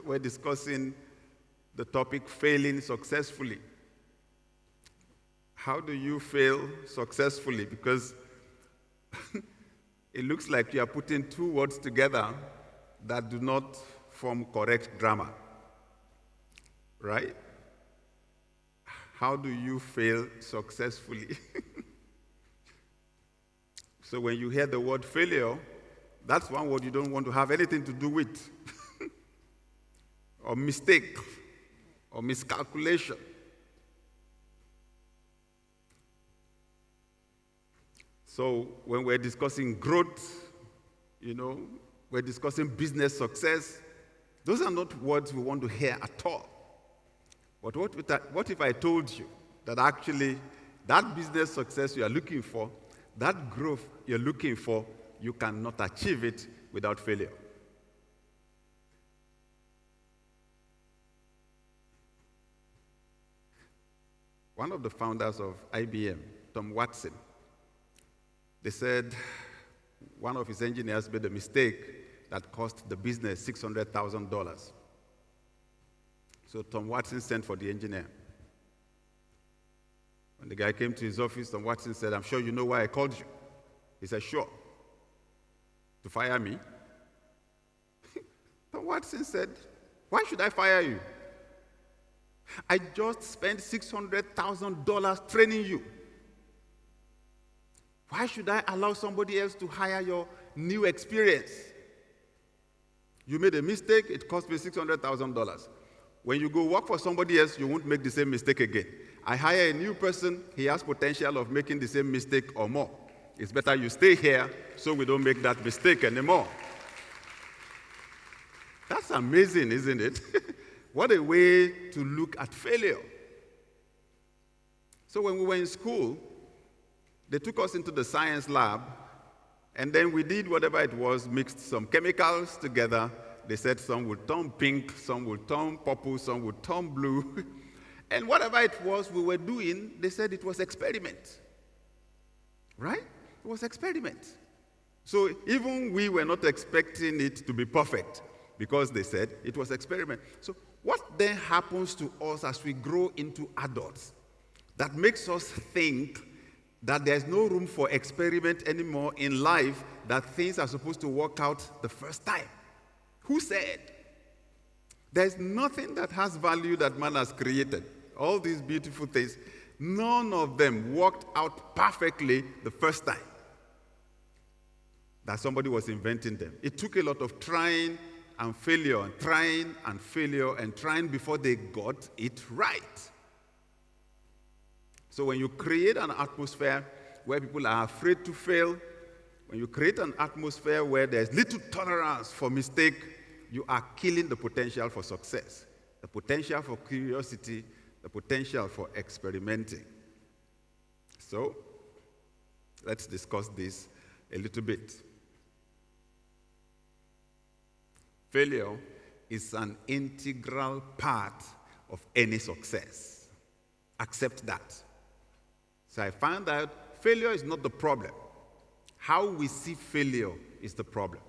we're discussing the topic failing successfully. How do you fail successfully? Because it looks like you are putting two words together that do not form correct grammar. Right? How do you fail successfully? So when you hear the word failure, that's one word you don't want to have anything to do with. Or mistake, or miscalculation. So when we're discussing growth, we're discussing business success, those are not words we want to hear at all. But what if I told you that actually that business success you are looking for, that growth you're looking for, you cannot achieve it without failure? One of the founders of IBM, Tom Watson, they said one of his engineers made a mistake that cost the business $600,000. So Tom Watson sent for the engineer. When the guy came to his office, Tom Watson said, "I'm sure you know why I called you." He said, "Sure." "To fire me?" Tom Watson said, "Why should I fire you? I just spent $600,000 training you. Why should I allow somebody else to hire your new experience? You made a mistake, it cost me $600,000. When you go work for somebody else, you won't make the same mistake again. I hire a new person, he has potential of making the same mistake or more. It's better you stay here so we don't make that mistake anymore." That's amazing, isn't it? What a way to look at failure. So when we were in school, they took us into the science lab, and then we did whatever it was, mixed some chemicals together. They said some would turn pink, some would turn purple, some would turn blue. And whatever it was we were doing, they said it was experiment. Right? It was experiment. So even we were not expecting it to be perfect because they said it was experiment. So what then happens to us as we grow into adults that makes us think that there's no room for experiment anymore in life, that things are supposed to work out the first time? Who said? There's nothing that has value that man has created. All these beautiful things, none of them worked out perfectly the first time that somebody was inventing them. It took a lot of trying and failure, and trying and failure, and trying before they got it right. So when you create an atmosphere where people are afraid to fail, when you create an atmosphere where there's little tolerance for mistake, you are killing the potential for success, the potential for curiosity, the potential for experimenting. So let's discuss this a little bit. Failure is an integral part of any success. Accept that. So I found out failure is not the problem. How we see failure is the problem.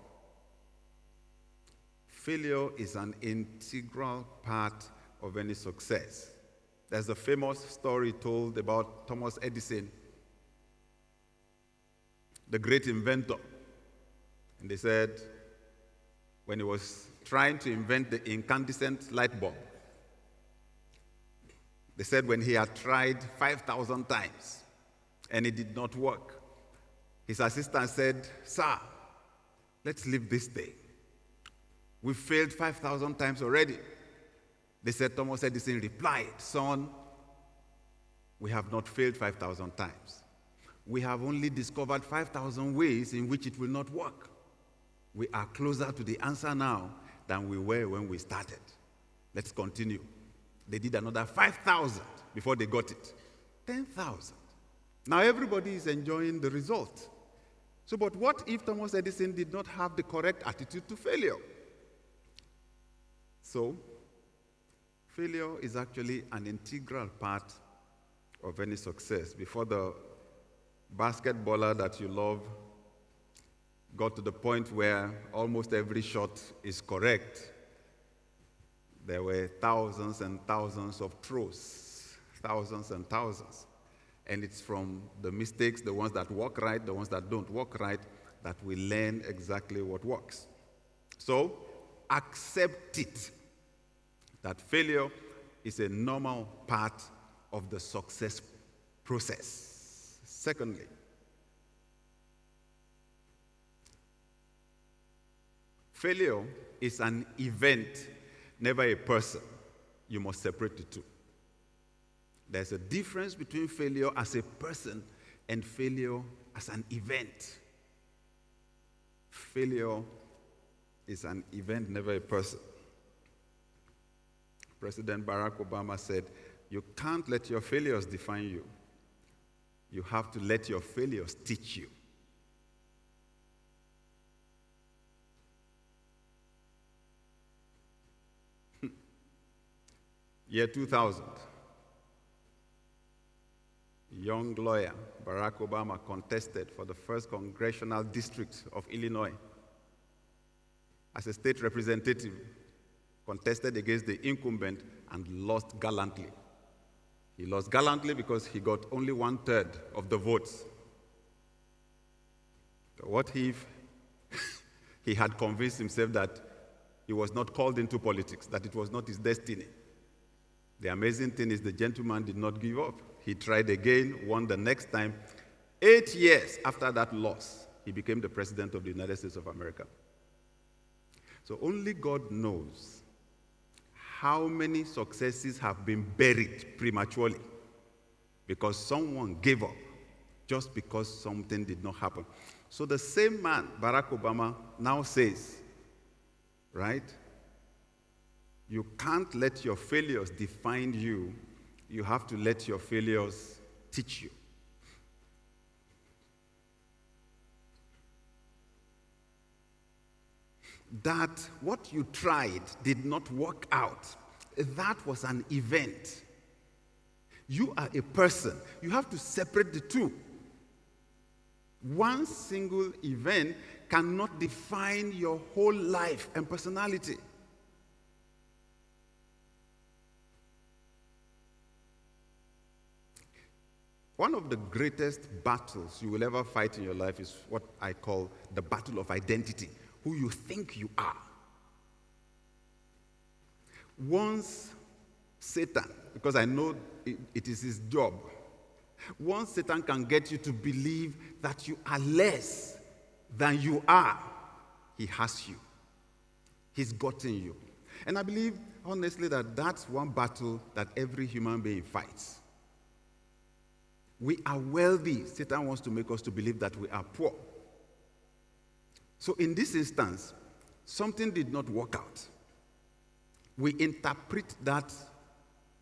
Failure is an integral part of any success. There's a famous story told about Thomas Edison, the great inventor. And they said, when he was trying to invent the incandescent light bulb, they said when he had tried 5,000 times and it did not work, his assistant said, "Sir, let's leave this thing. We've failed 5,000 times already." They said, Thomas Edison replied, "Son, we have not failed 5,000 times. We have only discovered 5,000 ways in which it will not work. We are closer to the answer now than we were when we started. Let's continue." They did another 5,000 before they got it. 10,000. Now everybody is enjoying the result. So, but what if Thomas Edison did not have the correct attitude to failure? So, failure is actually an integral part of any success. Before the basketballer that you love got to the point where almost every shot is correct, there were thousands and thousands of throws, thousands and thousands. And it's from the mistakes, the ones that work right, the ones that don't work right, that we learn exactly what works. So, accept it, that failure is a normal part of the success process. Secondly, failure is an event, never a person. You must separate the two. There's a difference between failure as a person and failure as an event. Failure is an event, never a person. President Barack Obama said, "You can't let your failures define you. You have to let your failures teach you." Year 2000. Young lawyer Barack Obama contested for the 1st Congressional District of Illinois as a state representative, contested against the incumbent and lost gallantly. He lost gallantly because he got only 1/3 of the votes. So what if he had convinced himself that he was not called into politics, that it was not his destiny? The amazing thing is the gentleman did not give up. He tried again, won the next time. 8 years after that loss, he became the president of the United States of America. So only God knows how many successes have been buried prematurely because someone gave up just because something did not happen. So the same man, Barack Obama, now says, right? You can't let your failures define you. You have to let your failures teach you. That what you tried did not work out. That was an event. You are a person. You have to separate the two. One single event cannot define your whole life and personality. One of the greatest battles you will ever fight in your life is what I call the battle of identity, who you think you are. Once Satan, because I know it is his job, once Satan can get you to believe that you are less than you are, he has you. He's gotten you. And I believe, honestly, that that's one battle that every human being fights. We are wealthy. Satan wants to make us to believe that we are poor. So in this instance, something did not work out. We interpret that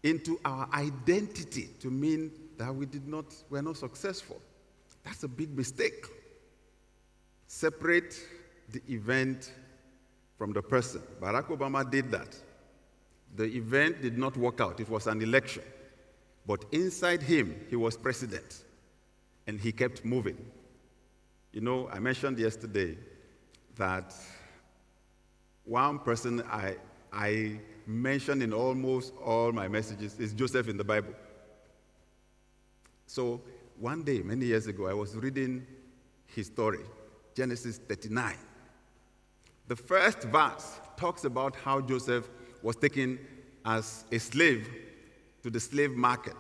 into our identity to mean that we're not successful. That's a big mistake. Separate the event from the person. Barack Obama did that. The event did not work out. It was an election. But inside him, he was president, and he kept moving. You know, I mentioned yesterday that one person I mentioned in almost all my messages is Joseph in the Bible. So one day, many years ago, I was reading his story, Genesis 39. The first verse talks about how Joseph was taken as a slave to the slave market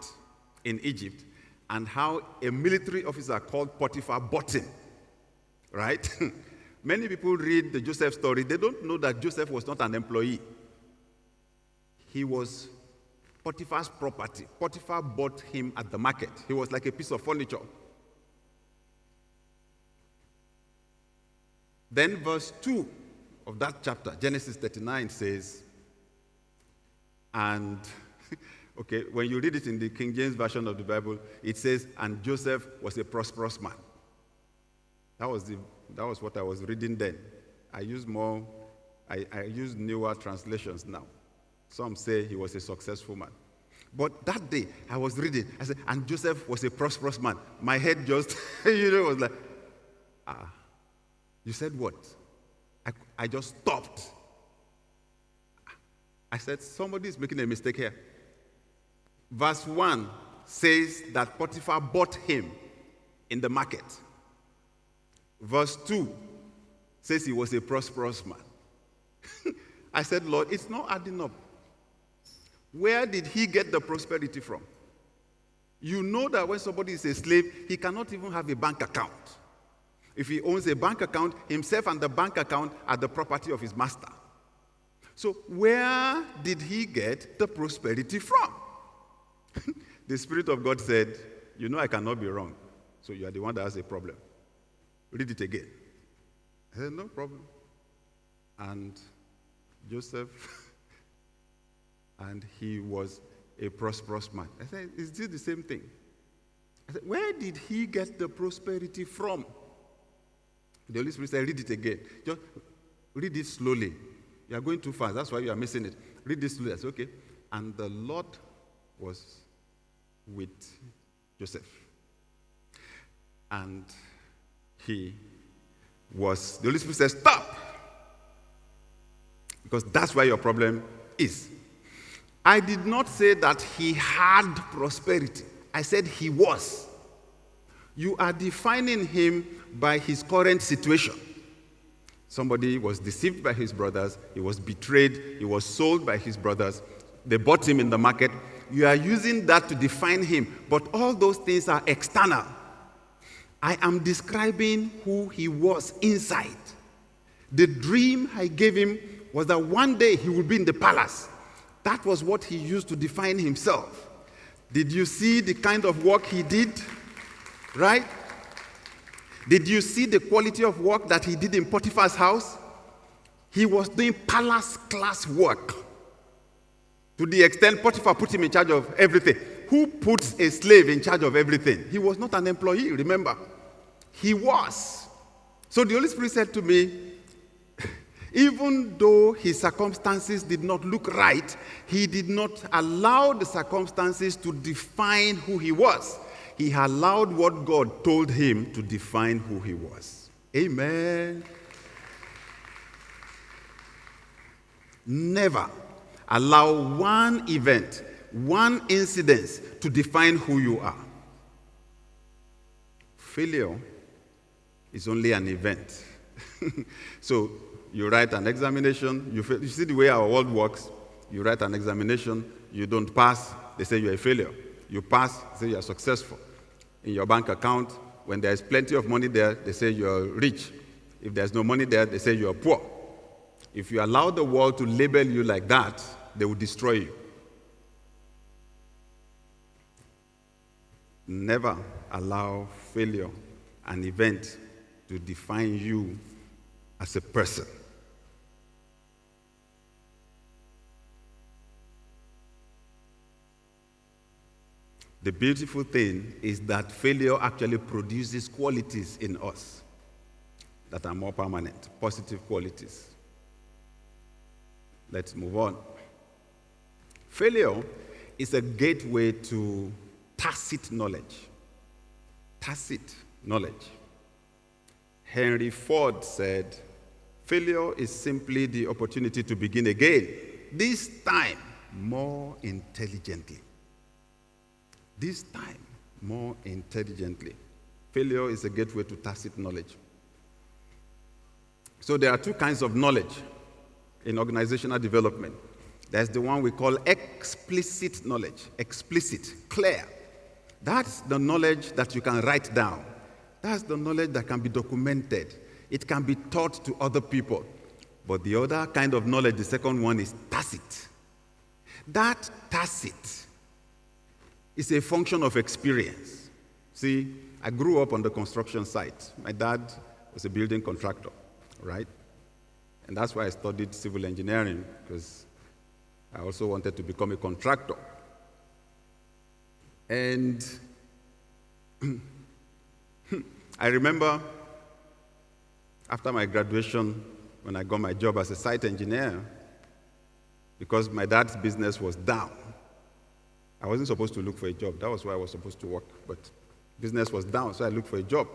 in Egypt, and how a military officer called Potiphar bought him, right? Many people read the Joseph story. They don't know that Joseph was not an employee. He was Potiphar's property. Potiphar bought him at the market. He was like a piece of furniture. Then verse 2 of that chapter, Genesis 39, says, and okay, when you read it in the King James Version of the Bible, it says, and Joseph was a prosperous man. That was what I was reading then. I use newer translations now. Some say he was a successful man. But that day, I was reading, I said, and Joseph was a prosperous man. My head just, was like, you said what? I just stopped. I I said, somebody is making a mistake here. Verse 1 says that Potiphar bought him in the market. Verse 2 says he was a prosperous man. I said, Lord, it's not adding up. Where did he get the prosperity from? You know that when somebody is a slave, he cannot even have a bank account. If he owns a bank account, himself and the bank account are the property of his master. So where did he get the prosperity from? The Spirit of God said, you know I cannot be wrong. So you are the one that has a problem. Read it again. I said, no problem. And Joseph, and he was a prosperous man. I said, is this the same thing? I said, where did he get the prosperity from? The Holy Spirit said, read it again. Just read it slowly. You are going too fast. That's why you are missing it. Read this slowly. I said, okay. And the Lord was with Joseph. And he was, the Holy Spirit said, stop. Because that's where your problem is. I did not say that he had prosperity. I said he was. You are defining him by his current situation. Somebody was deceived by his brothers. He was betrayed. He was sold by his brothers. They bought him in the market. You are using that to define him. But all those things are external. I am describing who he was inside. The dream I gave him was that one day he would be in the palace. That was what he used to define himself. Did you see the kind of work he did? Right? Did you see the quality of work that he did in Potiphar's house? He was doing palace class work. To the extent Potiphar put him in charge of everything. Who puts a slave in charge of everything? He was not an employee, remember. He was. So the Holy Spirit said to me, even though his circumstances did not look right, he did not allow the circumstances to define who he was. He allowed what God told him to define who he was. Amen. Never allow one event, one incident to define who you are. Failure is only an event. So you write an examination, you fail. You see the way our world works. You write an examination, you don't pass, they say you're a failure. You pass, they say you're successful. In your bank account, when there's plenty of money there, they say you're rich. If there's no money there, they say you're poor. If you allow the world to label you like that, they will destroy you. Never allow failure, an event, to define you as a person. The beautiful thing is that failure actually produces qualities in us that are more permanent, positive qualities. Let's move on. Failure is a gateway to tacit knowledge. Tacit knowledge. Henry Ford said, failure is simply the opportunity to begin again, this time more intelligently. This time more intelligently. Failure is a gateway to tacit knowledge. So there are two kinds of knowledge in organizational development. There's the one we call explicit knowledge, explicit, clear. That's the knowledge that you can write down. That's the knowledge that can be documented. It can be taught to other people. But the other kind of knowledge, the second one, is tacit. That tacit is a function of experience. See, I grew up on the construction site. My dad was a building contractor, right? And that's why I studied civil engineering, because I also wanted to become a contractor. And I remember after my graduation, when I got my job as a site engineer, because my dad's business was down. I wasn't supposed to look for a job. That was where I was supposed to work. But business was down, so I looked for a job.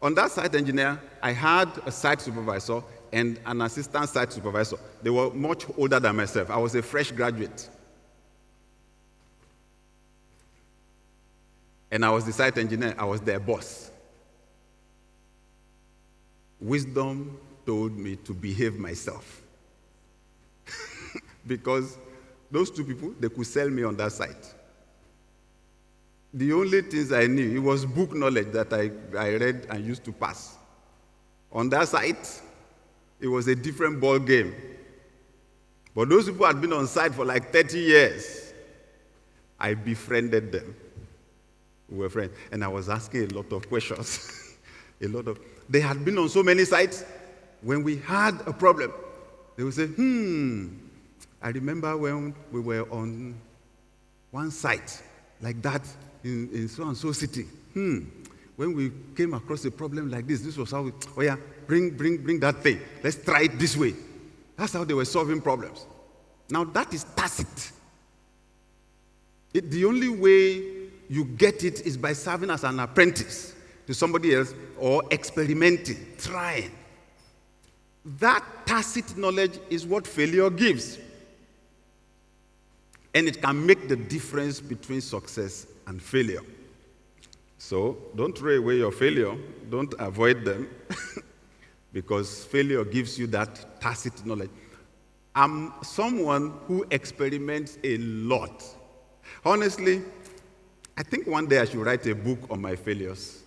On that site engineer, I had a site supervisor and an assistant site supervisor. They were much older than myself. I was a fresh graduate. And I was the site engineer. I was their boss. Wisdom told me to behave myself. Because those two people, they could sell me on that site. The only things I knew, it was book knowledge that I read and used to pass. On that site, it was a different ball game. But those people had been on site for like 30 years. I befriended them. We were friends. And I was asking a lot of questions. They had been on so many sites. When we had a problem, they would say, I remember when we were on one site like that in so-and-so city. When we came across a problem like this was how we, bring that thing. Let's try it this way. That's how they were solving problems. Now that is tacit. The only way you get it is by serving as an apprentice to somebody else or experimenting, trying. That tacit knowledge is what failure gives. And it can make the difference between success and failure. So don't throw away your failure. Don't avoid them. Because failure gives you that tacit knowledge. I'm someone who experiments a lot. Honestly, I think one day I should write a book on my failures.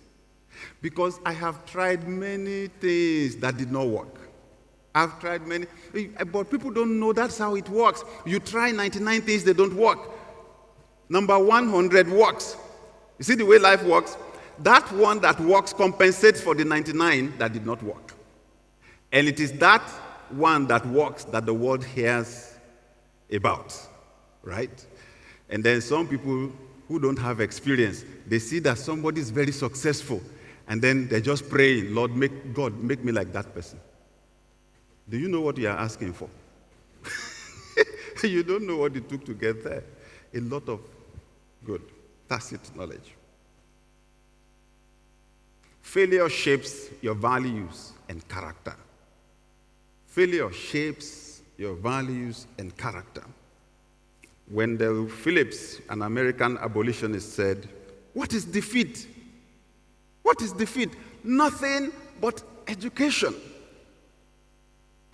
Because I have tried many things that did not work. I've tried many, but people don't know that's how it works. You try 99 things, they don't work. Number 100 works. You see the way life works? That one that works compensates for the 99 that did not work. And it is that one that works that the world hears about, right? And then some people who don't have experience, they see that somebody is very successful, and then they're just praying, Lord, make me like that person. Do you know what you are asking for? You don't know what it took to get there. A lot of good, tacit knowledge. Failure shapes your values and character. Failure shapes your values and character. Wendell Phillips, an American abolitionist, said, "What is defeat? What is defeat? Nothing but education."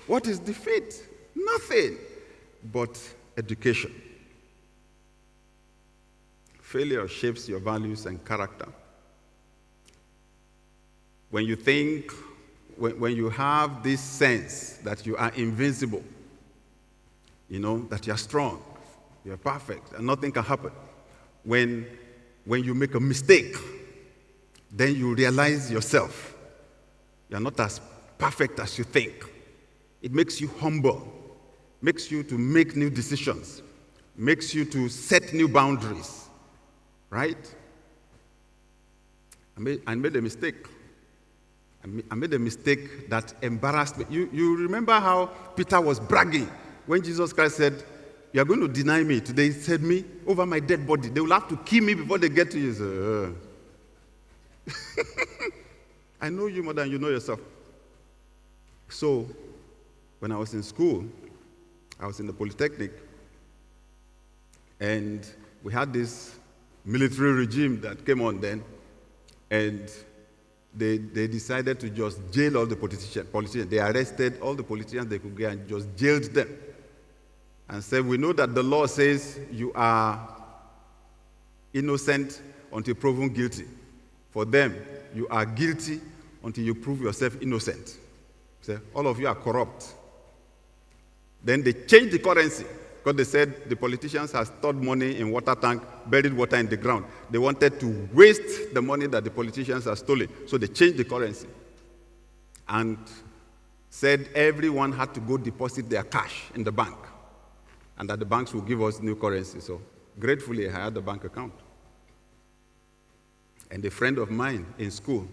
What is defeat? Nothing but education. Failure shapes your values and character. When you think, when you have this sense that you are invincible, that you are strong, you are perfect, and nothing can happen. When you make a mistake, then you realize yourself. You are not as perfect as you think. It makes you humble, makes you to make new decisions, makes you to set new boundaries, right? I made a mistake. I made a mistake that embarrassed me. You remember how Peter was bragging when Jesus Christ said, "You are going to deny me today." He said, "Me over my dead body. They will have to kill me before they get to you." I know you more than you know yourself. So, when I was in school, I was in the Polytechnic, and we had this military regime that came on then, and they decided to just jail all the politicians. They arrested all the politicians they could get and just jailed them. And said, "We know that the law says you are innocent until proven guilty. For them, you are guilty until you prove yourself innocent. So all of you are corrupt." Then they changed the currency because they said the politicians had stored money in water tank, buried water in the ground. They wanted to waste the money that the politicians had stolen. So they changed the currency and said everyone had to go deposit their cash in the bank and that the banks will give us new currency. So gratefully, I had a bank account. And a friend of mine in school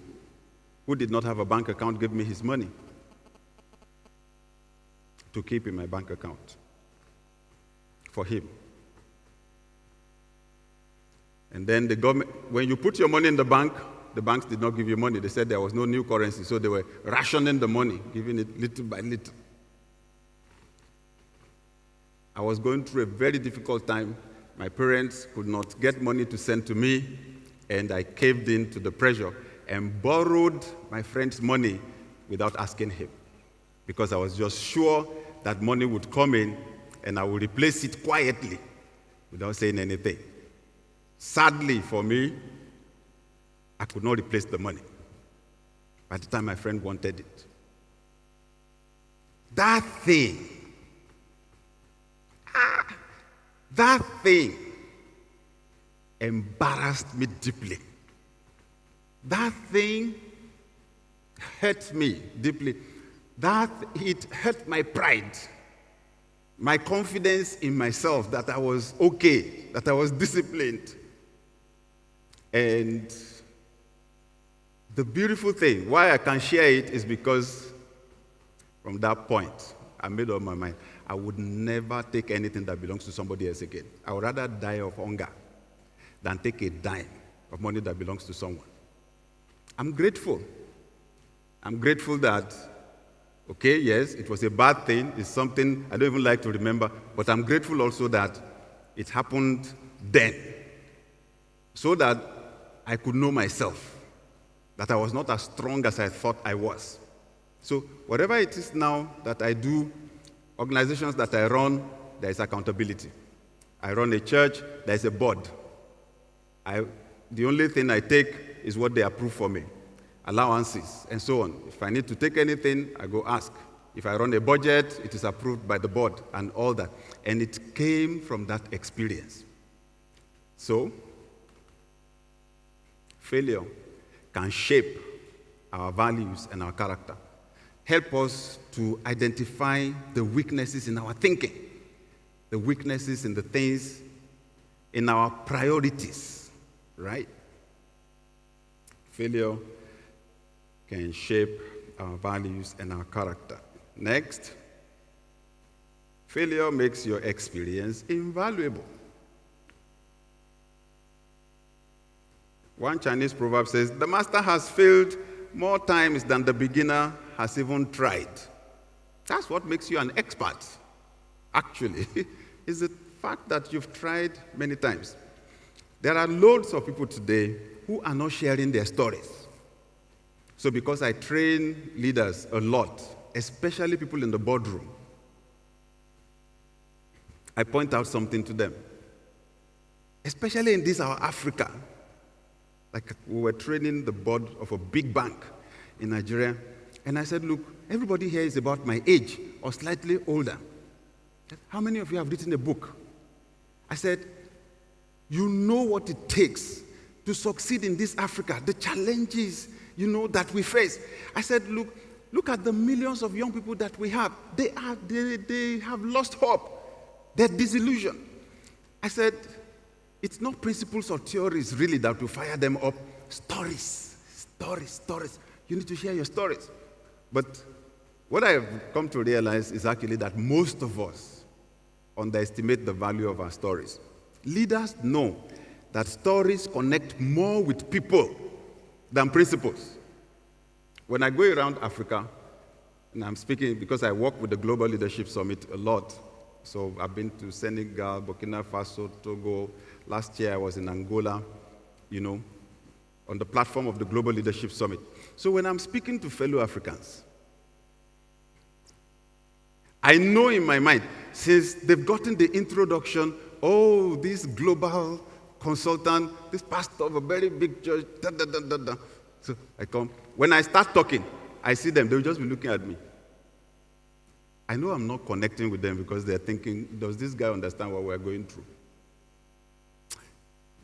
who did not have a bank account gave me his money to keep in my bank account for him. And then the government, when you put your money in the bank, the banks did not give you money. They said there was no new currency, so they were rationing the money, giving it little by little. I was going through a very difficult time. My parents could not get money to send to me, and I caved in to the pressure and borrowed my friend's money without asking him, because I was just sure that money would come in and I would replace it quietly without saying anything. Sadly for me, I could not replace the money by the time my friend wanted it. That thing embarrassed me deeply. That thing hurt me deeply. It hurt my pride, my confidence in myself that I was okay, that I was disciplined. And the beautiful thing, why I can share it, is because from that point, I made up my mind. I would never take anything that belongs to somebody else again. I would rather die of hunger than take a dime of money that belongs to someone. I'm grateful. I'm grateful that, okay, yes, it was a bad thing. It's something I don't even like to remember, but I'm grateful also that it happened then, so that I could know myself, that I was not as strong as I thought I was. So whatever it is now that I do, organizations that I run, there is accountability. I run a church, there is a board. The only thing I take is what they approve for me, allowances, and so on. If I need to take anything, I go ask. If I run a budget, it is approved by the board and all that. And it came from that experience. So, failure can shape our values and our character. Help us to identify the weaknesses in our thinking, the weaknesses in the things, in our priorities, right? Failure can shape our values and our character. Next, failure makes your experience invaluable. One Chinese proverb says, "The master has failed more times than the beginner has even tried." That's what makes you an expert, actually, is the fact that you've tried many times. There are loads of people today who are not sharing their stories. So because I train leaders a lot, especially people in the boardroom, I point out something to them. Especially in this, our Africa. Like we were training the board of a big bank in Nigeria, and I said, look, everybody here is about my age or slightly older. How many of you have written a book? I said, you know what it takes to succeed in this Africa, the challenges, that we face. I said, look at the millions of young people that we have. They have lost hope. They're disillusioned. I said, it's not principles or theories really that will fire them up. Stories. You need to share your stories. But what I have come to realize is actually that most of us underestimate the value of our stories. Leaders know that stories connect more with people than principles. When I go around Africa, and I'm speaking because I work with the Global Leadership Summit a lot. So I've been to Senegal, Burkina Faso, Togo. Last year I was in Angola, on the platform of the Global Leadership Summit. So when I'm speaking to fellow Africans, I know in my mind, since they've gotten the introduction, this global consultant, this pastor of a very big church, So I come. When I start talking, I see them, they'll just be looking at me. I know I'm not connecting with them because they're thinking, does this guy understand what we're going through?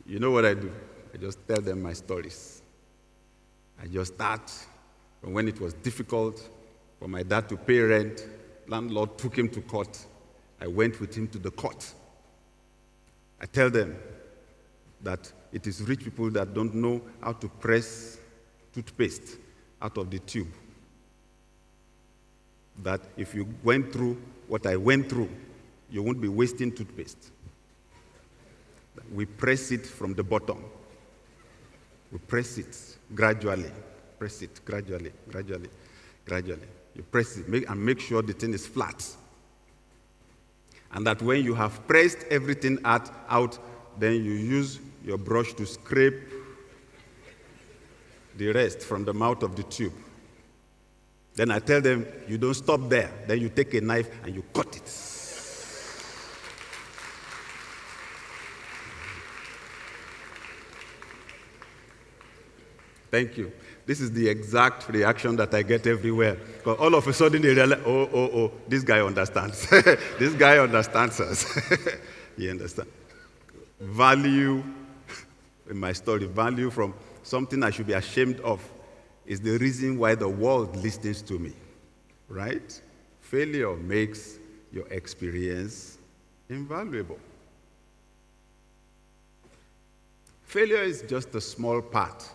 You know what I do? I just tell them my stories. I just start from when it was difficult for my dad to pay rent. Landlord took him to court. I went with him to the court. I tell them that it is rich people that don't know how to press toothpaste out of the tube. That if you went through what I went through, you won't be wasting toothpaste. We press it from the bottom. We press it gradually. Press it gradually, gradually, gradually. You press it and make sure the thing is flat. And that when you have pressed everything out, then you use your brush to scrape the rest from the mouth of the tube. Then I tell them, you don't stop there. Then you take a knife and you cut it. Thank you. This is the exact reaction that I get everywhere. Because all of a sudden they realize, oh, this guy understands. This guy understands us. He understands. Value, in my story, value from something I should be ashamed of is the reason why the world listens to me, right? Failure makes your experience invaluable. Failure is just a small part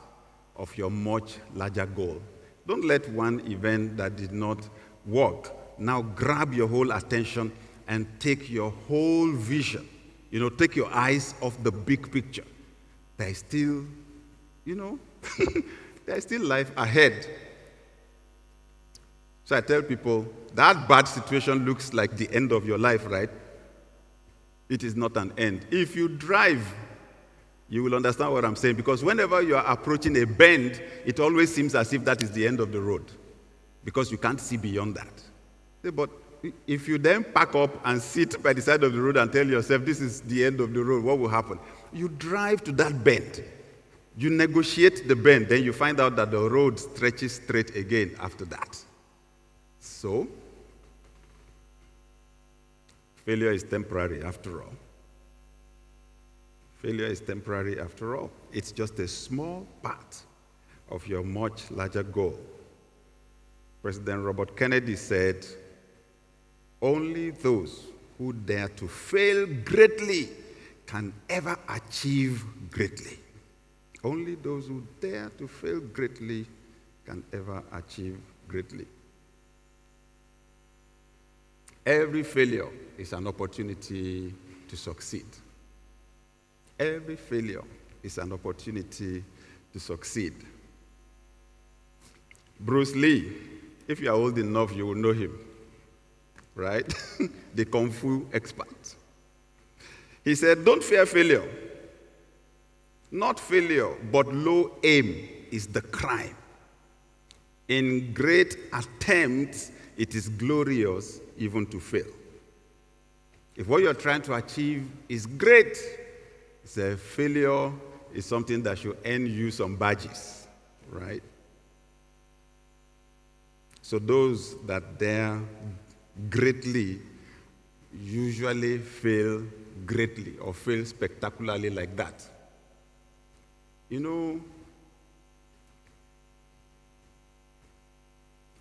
of your much larger goal. Don't let one event that did not work now grab your whole attention and take your whole vision. Take your eyes off the big picture. There is still, there is still life ahead. So I tell people, that bad situation looks like the end of your life, right? It is not an end. If you drive, you will understand what I'm saying, because whenever you are approaching a bend, it always seems as if that is the end of the road, because you can't see beyond that. But if you then pack up and sit by the side of the road and tell yourself, this is the end of the road, what will happen? You drive to that bend. You negotiate the bend, then you find out that the road stretches straight again after that. So, failure is temporary after all. Failure is temporary after all. It's just a small part of your much larger goal. President Robert Kennedy said, only those who dare to fail greatly can ever achieve greatly. Only those who dare to fail greatly can ever achieve greatly. Every failure is an opportunity to succeed. Every failure is an opportunity to succeed. Bruce Lee, if you are old enough, you will know him, right? The Kung Fu expert. He said, don't fear failure. Not failure, but low aim is the crime. In great attempts, it is glorious even to fail. If what you're trying to achieve is great, a failure is something that should earn you some badges, right? So those that dare greatly usually fail greatly or fail spectacularly like that.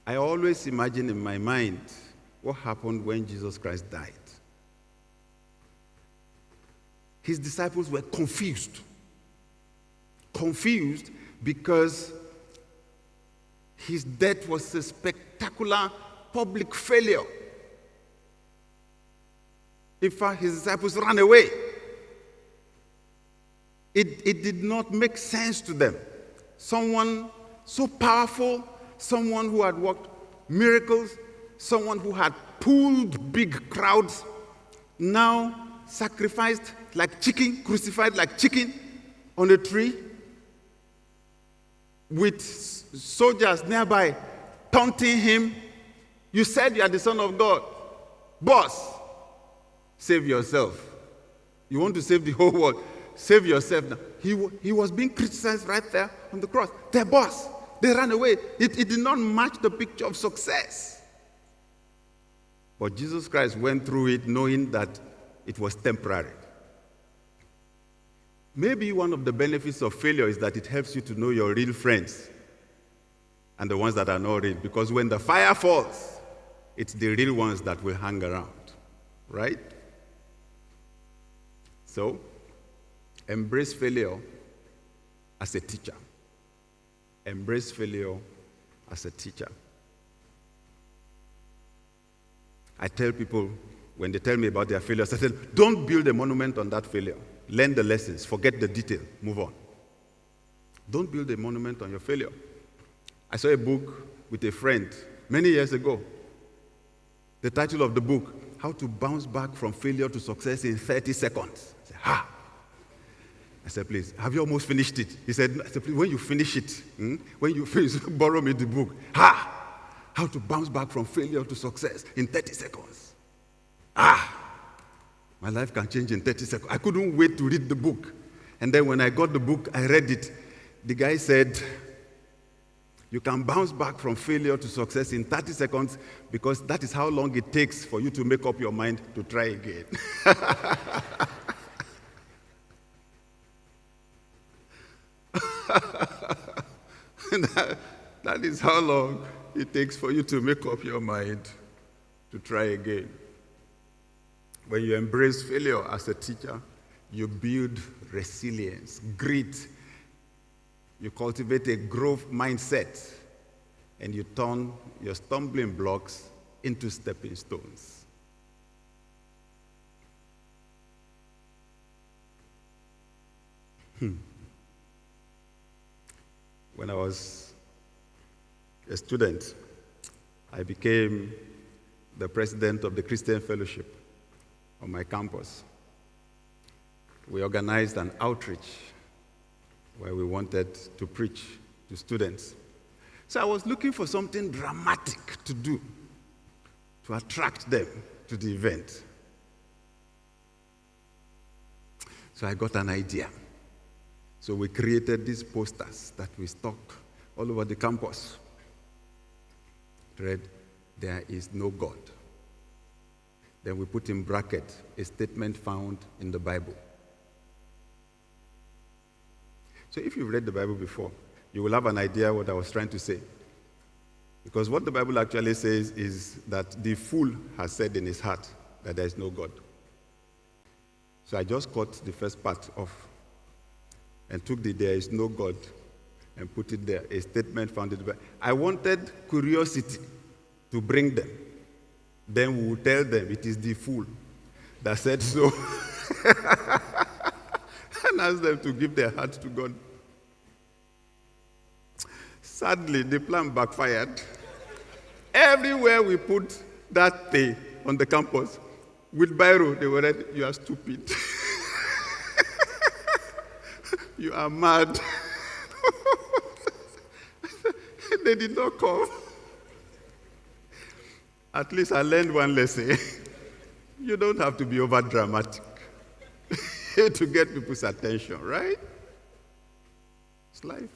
I always imagine in my mind what happened when Jesus Christ died. His disciples were confused. Confused because his death was a spectacular public failure. In fact, his disciples ran away. It did not make sense to them. Someone so powerful, someone who had worked miracles, someone who had pulled big crowds, now sacrificed like chicken, crucified like chicken on a tree, with soldiers nearby taunting him. You said you are the Son of God. Boss, save yourself. You want to save the whole world. Save yourself now. He was being criticized right there on the cross. Their boss, they ran away. It did not match the picture of success. But Jesus Christ went through it knowing that it was temporary. Maybe one of the benefits of failure is that it helps you to know your real friends and the ones that are not real. Because when the fire falls, it's the real ones that will hang around, right? So, embrace failure as a teacher. Embrace failure as a teacher. I tell people, when they tell me about their failures, I tell them, don't build a monument on that failure. Learn the lessons, forget the detail, move on. Don't build a monument on your failure. I saw a book with a friend many years ago. The title of the book, How to Bounce Back from Failure to Success in 30 Seconds. I said, ha! I said, please, have you almost finished it? He said, please, when you finish it, when you finish, borrow me the book. Ha! How to bounce back from failure to success in 30 seconds. My life can change in 30 seconds. I couldn't wait to read the book. And then when I got the book, I read it. The guy said, you can bounce back from failure to success in 30 seconds because that is how long it takes for you to make up your mind to try again. That is how long it takes for you to make up your mind to try again. When you embrace failure as a teacher, you build resilience, grit. You cultivate a growth mindset, and you turn your stumbling blocks into stepping stones. When I was a student, I became the president of the Christian Fellowship on my campus. We organized an outreach where we wanted to preach to students. So I was looking for something dramatic to do to attract them to the event. So I got an idea. So we created these posters that we stuck all over the campus. Read, there is no God. Then we put in bracket a statement found in the Bible. So if you've read the Bible before, you will have an idea what I was trying to say. Because what the Bible actually says is that the fool has said in his heart that there is no God. So I just cut the first part off and took the there is no God and put it there, a statement found in the Bible. I wanted curiosity to bring them. Then we will tell them it is the fool that said so. And ask them to give their heart to God. Sadly, the plan backfired. Everywhere we put that thing on the campus, with biro, they were ready, you are stupid. You are mad. They did not come. At least I learned one lesson. You don't have to be over dramatic to get people's attention, right? It's life.